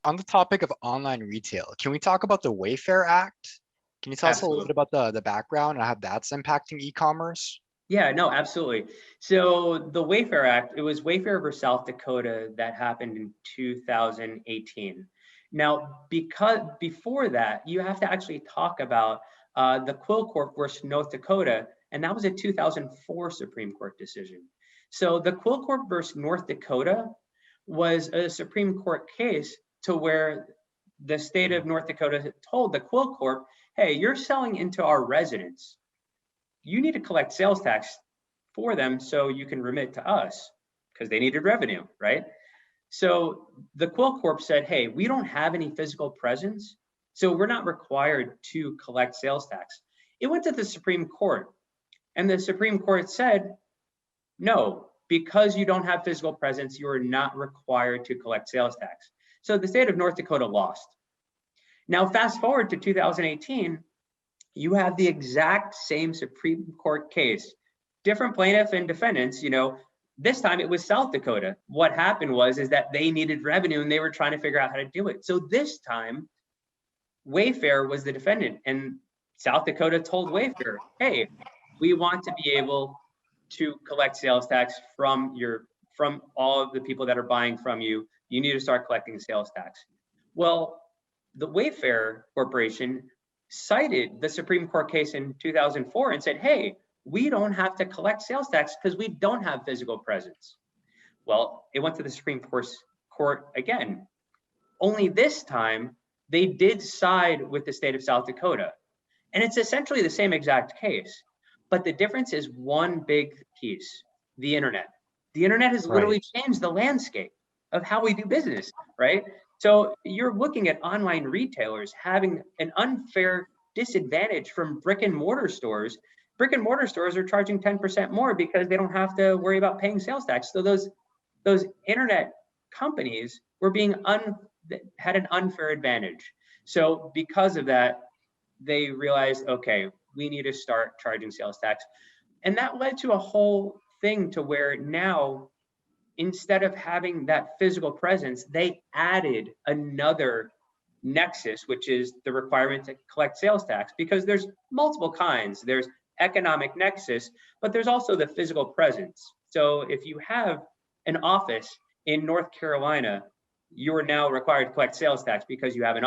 on the topic of online retail, can we talk about the Wayfair Act? Can you tell us a little bit Absolutely. about the background and how that's impacting e-commerce? Yeah, no, absolutely. So the Wayfair Act, it was Wayfair versus South Dakota that happened in 2018. Now, because before that, you have to actually talk about the Quill Corp versus North Dakota, and that was a 2004 Supreme Court decision. So the Quill Corp versus North Dakota was a Supreme Court case to where the state of North Dakota told the Quill Corp, hey, you're selling into our residents, you need to collect sales tax for them so you can remit to us because they needed revenue, right? So the Quill Corp said, hey, we don't have any physical presence, so we're not required to collect sales tax. It went to the Supreme Court, and the Supreme Court said, no, because you don't have physical presence, you are not required to collect sales tax. So the state of North Dakota lost. Now, fast forward to 2018, you have the exact same Supreme Court case, different plaintiff and defendants. This time it was South Dakota. What happened is that they needed revenue and they were trying to figure out how to do it. So this time Wayfair was the defendant, and South Dakota told Wayfair, hey, we want to be able to collect sales tax from all of the people that are buying from you. You need to start collecting sales tax. Well, the Wayfair Corporation cited the Supreme Court case in 2004 and said, hey, we don't have to collect sales tax because we don't have physical presence. Well, it went to the Supreme Court again. Only this time, they did side with the state of South Dakota. And it's essentially the same exact case. But the difference is one big piece, the internet. The internet has Right. literally changed the landscape of how we do business, right? So you're looking at online retailers having an unfair disadvantage from brick and mortar stores. Brick and mortar stores are charging 10% more because they don't have to worry about paying sales tax. So those internet companies were had an unfair advantage. So because of that, they realized, okay, we need to start charging sales tax. And that led to a whole thing to where now, instead of having that physical presence, they added another nexus, which is the requirement to collect sales tax, because there's multiple kinds. There's economic nexus, but there's also the physical presence. So if you have an office in North Carolina, you are now required to collect sales tax because you have an